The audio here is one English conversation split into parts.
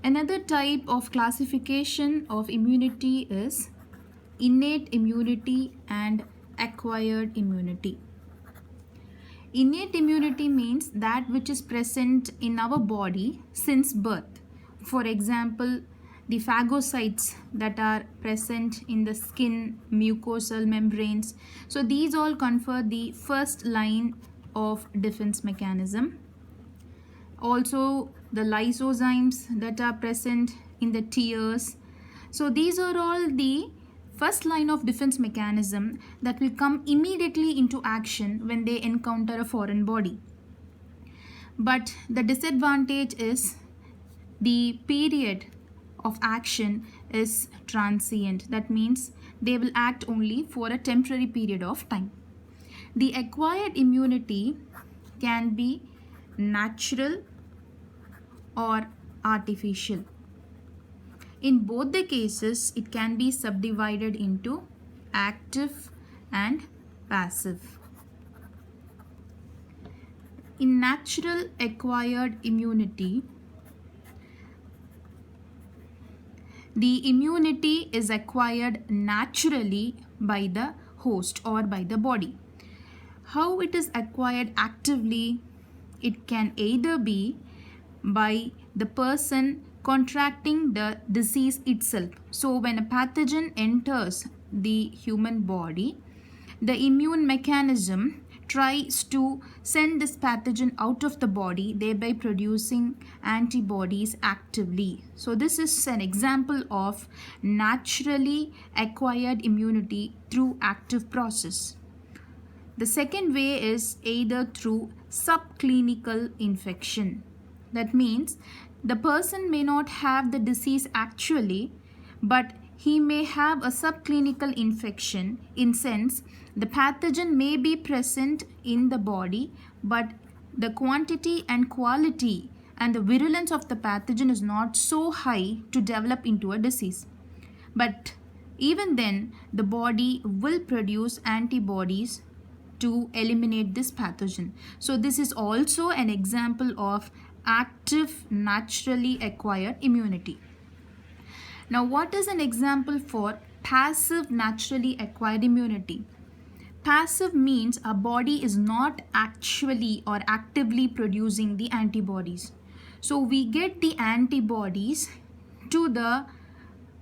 Another type of classification of immunity is innate immunity and acquired immunity. Innate immunity means that which is present in our body since birth. For example, the phagocytes that are present in the skin, mucosal membranes. So these all confer the first line of defense mechanism. Also the lysozymes that are present in the tears. So these are all the first line of defense mechanism that will come immediately into action when they encounter a foreign body. But the disadvantage is the period of action is transient. That means they will act only for a temporary period of time. The acquired immunity can be natural or artificial. In both the cases, it can be subdivided into active and passive. In natural acquired immunity, the immunity is acquired naturally by the host or by the body. How it is acquired actively? It can either be by the person contracting the disease itself. So when a pathogen enters the human body, the immune mechanism tries to send this pathogen out of the body, thereby producing antibodies actively. So this is an example of naturally acquired immunity through active process. The second way is either through subclinical infection. That means the person may not have the disease actually, but he may have a subclinical infection, in sense the pathogen may be present in the body, but the quantity and quality and the virulence of the pathogen is not so high to develop into a disease. But even then, the body will produce antibodies to eliminate this pathogen. So this is also an example of active naturally acquired immunity. Now, what is an example for passive naturally acquired immunity? Passive means a body is not actually or actively producing the antibodies. So we get the antibodies to the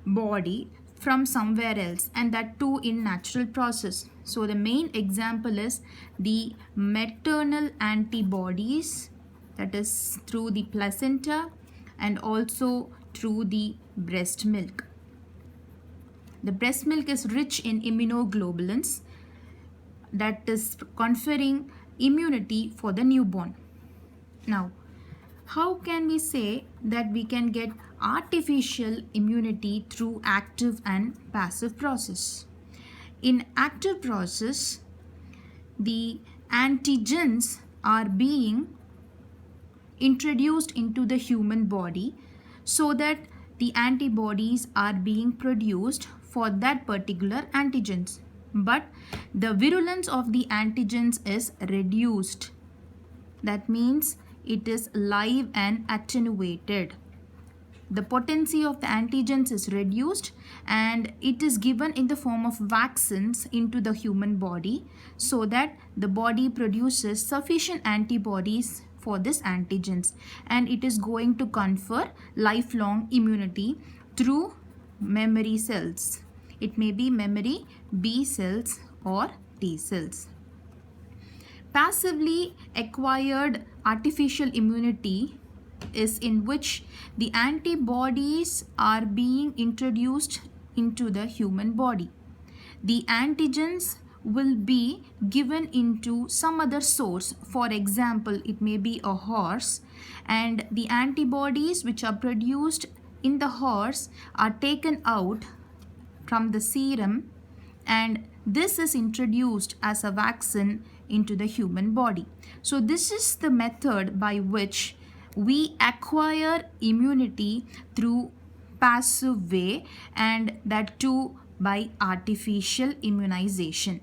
body from somewhere else, and that too in natural process. So the main example is the maternal antibodies, that is through the placenta and also through the breast milk. The breast milk is rich in immunoglobulins, that is conferring immunity for the newborn. Now, how can we say that we can get artificial immunity through active and passive process? In active process, the antigens are being introduced into the human body so that the antibodies are being produced for that particular antigens, but the virulence of the antigens is reduced. That means it is live and attenuated. The potency of the antigens is reduced and it is given in the form of vaccines into the human body so that the body produces sufficient antibodies for this antigens, and it is going to confer lifelong immunity through memory cells. It may be memory B cells or T cells. Passively acquired artificial immunity is in which the antibodies are being introduced into the human body. The antigens will be given into some other source. For example, it may be a horse, and the antibodies which are produced in the horse are taken out from the serum, and this is introduced as a vaccine into the human body. So this is the method by which we acquire immunity through passive way, and that too by artificial immunization.